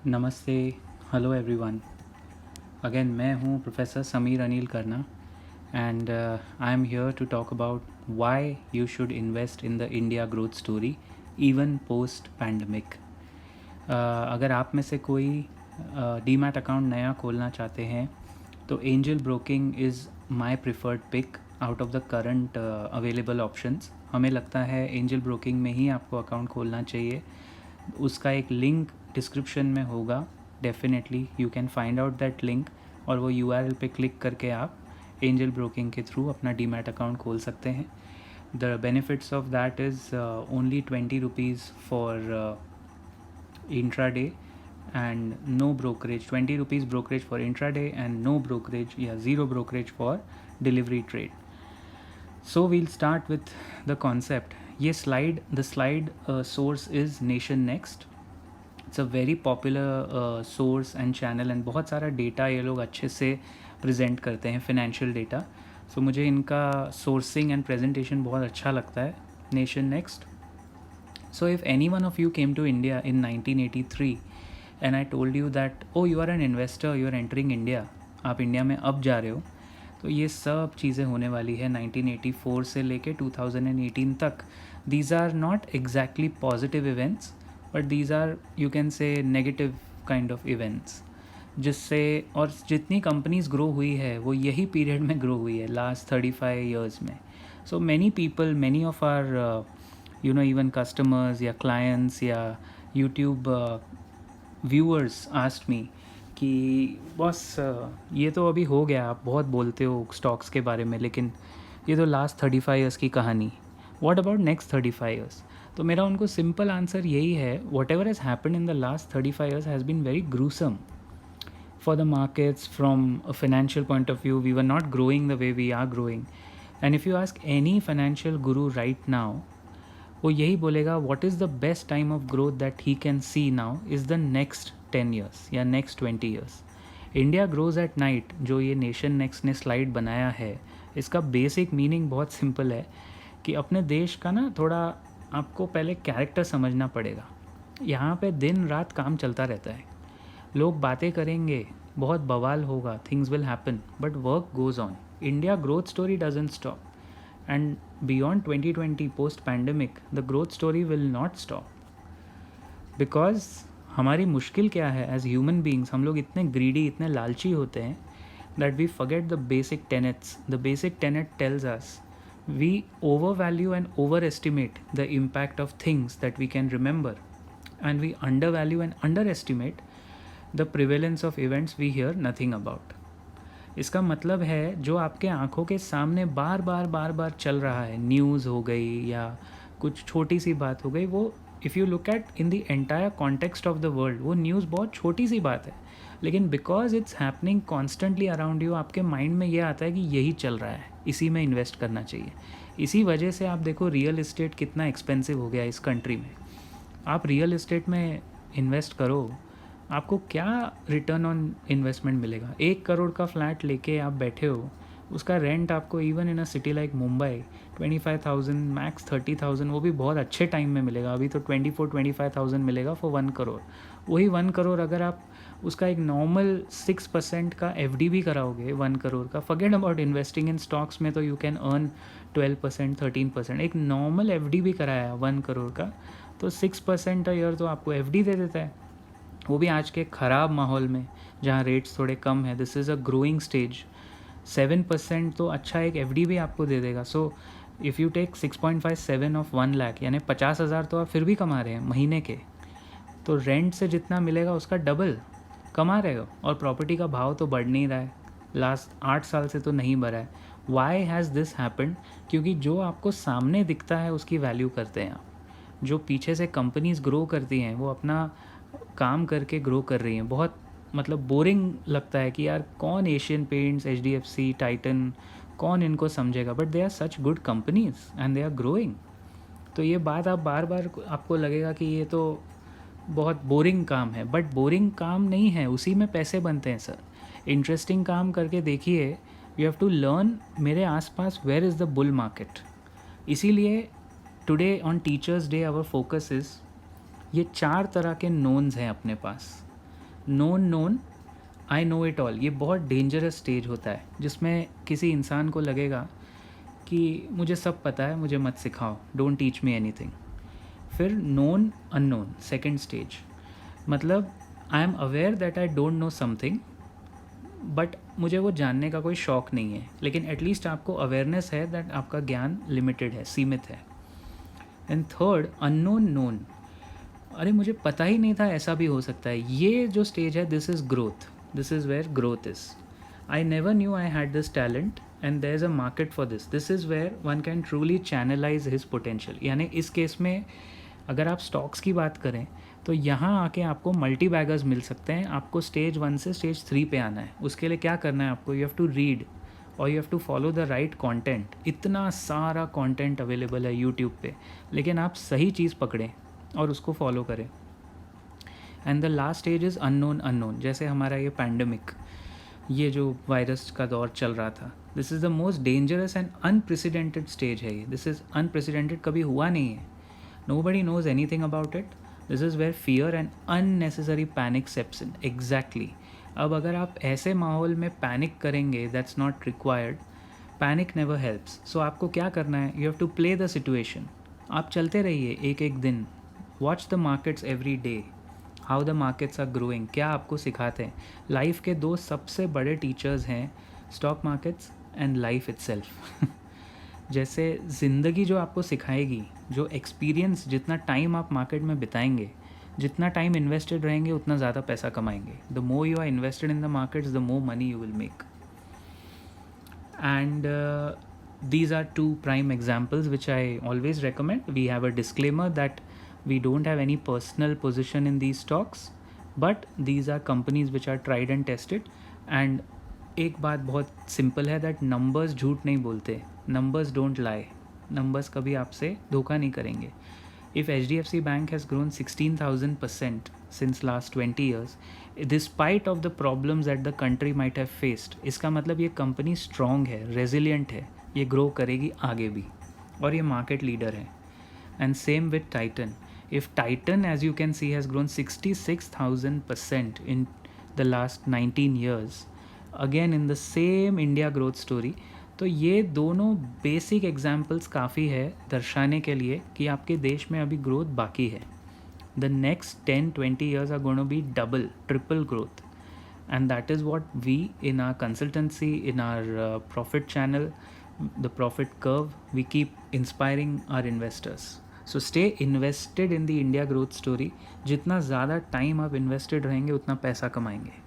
नमस्ते, hello everyone. Again मैं हूँ प्रोफेसर समीर अनिल करना and I am here to talk about why you should invest in the India growth story even post pandemic. अगर आप में से कोई डीमैट अकाउंट नया खोलना चाहते हैं तो Angel Broking is my preferred pick out of the current available options. हमें लगता है एंजल ब्रोकिंग में ही आपको अकाउंट खोलना चाहिए। उसका एक लिंक डिस्क्रिप्शन में होगा, definitely you can find out that link और वो URL पे क्लिक करके आप एंजल ब्रोकिंग के थ्रू अपना डीमैट अकाउंट खोल सकते हैं। The benefits of that is only 20 rupees for intraday and no brokerage, 20 rupees brokerage for intraday and no brokerage, zero brokerage for delivery trade. So we'll start with the concept. The slide source is Nation Next. It's a very popular source and channel and बहुत सारा data ये लोग अच्छे से present करते हैं, financial data. सो मुझे इनका सोर्सिंग एंड प्रेजेंटेशन बहुत अच्छा लगता है, nation next. So if any one of you came to India in 1983 and I told you that oh you are an investor, you are entering India, आप India में अब जा रहे हो, तो ये सब चीज़ें होने वाली है 1984 से लेके 2018 तक। These are not exactly positive events but these are you can say negative kind of events, जिससे और जितनी कंपनीज ग्रो हुई है वो यही पीरियड में ग्रो हुई है लास्ट 35 ईयर्स में। So many people, many of are even customers या क्लाइंट्स या यूट्यूब व्यूअर्स आस्क्ड मी कि बॉस ये तो अभी हो गया, आप बहुत बोलते हो स्टॉक्स के बारे में, लेकिन ये तो लास्ट 35 ईयर्स की कहानी, व्हाट अबाउट नेक्स्ट 35 ईयर्स। तो मेरा उनको सिंपल आंसर यही है, whatever has happen in the last 35 years has been very gruesome for the markets from a financial point of view. We were not growing the way we are growing. And if you ask any financial guru right now, वो यही बोलेगा what is the best time of growth that he can see now is the next 10 years या next 20 years. India grows at night जो ये nation next ने slide बनाया है, इसका बेसिक मीनिंग बहुत सिंपल है कि अपने देश का ना थोड़ा आपको पहले कैरेक्टर समझना पड़ेगा। यहाँ पे दिन रात काम चलता रहता है, लोग बातें करेंगे, बहुत बवाल होगा, things will happen, but work goes on. India growth story doesn't stop and beyond 2020 post pandemic the growth story will not stop. Because हमारी मुश्किल क्या है एज ह्यूमन बींग्स, हम लोग इतने ग्रीडी, इतने लालची होते हैं that we forget the basic tenets. The basic tenet tells us we overvalue and overestimate the impact of things that we can remember, and we undervalue and underestimate the prevalence of events we hear nothing about. इसका मतलब है जो आपके आंखों के सामने बार बार चल रहा है, न्यूज़ हो गई या कुछ छोटी सी बात हो गई, वो if you look at in the entire context of the world वो न्यूज़ बहुत छोटी सी बात है, लेकिन because it's happening constantly around you, आपके माइंड में ये आता है कि यही चल रहा है, इसी में इन्वेस्ट करना चाहिए। इसी वजह से आप देखो रियल इस्टेट कितना एक्सपेंसिव हो गया इस कंट्री में। आप रियल इस्टेट में इन्वेस्ट करो, आपको क्या रिटर्न ऑन इन्वेस्टमेंट मिलेगा। 1 करोड़ का फ्लैट लेके आप बैठे हो, उसका रेंट आपको even in a city like Mumbai 25,000 max 30,000, वो भी बहुत अच्छे टाइम में मिलेगा। अभी तो 24-25,000 मिलेगा फॉर 1 करोड़। वही 1 करोड़ अगर आप उसका एक नॉर्मल 6% का FD भी कराओगे 1 करोड़ का, forget about investing in stocks में, तो यू कैन अर्न 12% 13%। एक नॉर्मल FD भी कराया 1 करोड़ का तो 6% अ ईयर तो आपको FD दे देता है, वो भी आज के ख़राब माहौल में जहाँ रेट्स थोड़े कम है। This is a growing stage. 7% तो अच्छा एक FD भी आपको दे देगा। So if you take 6.57 of 1 lakh यानी 50,000 तो आप फिर भी कमा रहे हैं महीने के, तो रेंट से जितना मिलेगा उसका डबल कमा रहे हो, और प्रॉपर्टी का भाव तो बढ़ नहीं रहा है, लास्ट 8 साल से तो नहीं बढ़ा है। Why has this happened? क्योंकि जो आपको सामने दिखता है उसकी वैल्यू करते हैं आप, जो पीछे से कंपनीज ग्रो करती हैं वो अपना काम करके ग्रो कर रही हैं। बहुत मतलब बोरिंग लगता है कि यार कौन एशियन पेंट्स, HDFC, टाइटन, कौन इनको समझेगा, but they are such good companies and they are growing. तो ये बात आप बार बार आपको लगेगा कि ये तो बहुत बोरिंग काम है, बट बोरिंग काम नहीं है, उसी में पैसे बनते हैं सर। इंटरेस्टिंग काम करके देखिए, यू हैव टू लर्न मेरे आसपास where is the bull market. इसीलिए today on teachers day our focus is, ये 4 तरह के नोन्स हैं अपने पास। Known I know it all, ये बहुत डेंजरस स्टेज होता है जिसमें किसी इंसान को लगेगा कि मुझे सब पता है, मुझे मत सिखाओ, डोंट टीच मी एनीथिंग। फिर नोन अननोन, सेकेंड स्टेज, मतलब I am aware that I don't know something, but मुझे वो जानने का कोई शौक़ नहीं है, लेकिन एटलीस्ट आपको अवेयरनेस है दैट आपका ज्ञान लिमिटेड है, सीमित है। एंड थर्ड, अननोन नोन, अरे मुझे पता ही नहीं था ऐसा भी हो सकता है। ये जो स्टेज है, this is growth, this is where growth is. I never knew I had this talent and there is a market for this, this is where one can truly channelize his potential. यानी इस case में अगर आप stocks की बात करें तो यहाँ आके आपको मल्टी बैगर्स मिल सकते हैं। आपको स्टेज 1 से स्टेज 3 पे आना है। उसके लिए क्या करना है आपको, यू हैव टू रीड और you have to follow the right content. इतना सारा कंटेंट अवेलेबल है यूट्यूब पे, लेकिन आप सही चीज़ पकड़ें और उसको फॉलो करें। And the last stage is unknown. जैसे हमारा ये पैंडमिक, ये जो वायरस का दौर चल रहा था, this is the most dangerous and unprecedented stage है ये। दिस इज़ अनप्रेसिडेंटेड, कभी हुआ नहीं है। Nobody knows anything about it. This is where fear and unnecessary panic seeps in. Exactly. अब अगर आप ऐसे माहौल में पैनिक करेंगे, that's not required. Panic never helps. So आपको क्या करना है, you have to play the situation. आप चलते रहिए एक एक दिन, watch the markets every day, how the markets are growing. क्या आपको सिखाते हैं। लाइफ के दो सबसे बड़े टीचर्स हैं, stock markets and life itself. जैसे ज़िंदगी जो आपको सिखाएगी, जो एक्सपीरियंस, जितना टाइम आप मार्केट में बिताएंगे, जितना टाइम इन्वेस्टेड रहेंगे, उतना ज़्यादा पैसा कमाएंगे। The more you are invested in the markets, the more money you will make. And these are two prime examples which I always recommend. We have a disclaimer that we don't have any personal position in these stocks, but these are companies which are tried and tested. And एक बात बहुत simple है, that numbers झूठ नहीं बोलते, numbers don't lie, numbers कभी आपसे धोखा नहीं करेंगे। If HDFC Bank has grown 16,000% since last 20 years, despite of the problems that the country might have faced, इसका मतलब ये कंपनी स्ट्रॉन्ग है, रेजिलियंट है, ये ग्रो करेगी आगे भी, और ये मार्केट लीडर है। And same with Titan. If Titan, as you can see, has grown 66,000% in the last 19 years, again in the same India growth story, तो ये दोनों बेसिक एग्जाम्पल्स काफ़ी है दर्शाने के लिए कि आपके देश में अभी ग्रोथ बाकी है। The next 10-20 years are going to be double, triple growth, and that is what we in our consultancy, in our profit channel, the profit curve, we keep inspiring our investors. So stay invested in the India growth story. जितना ज़्यादा time आप invested रहेंगे, उतना पैसा कमाएंगे।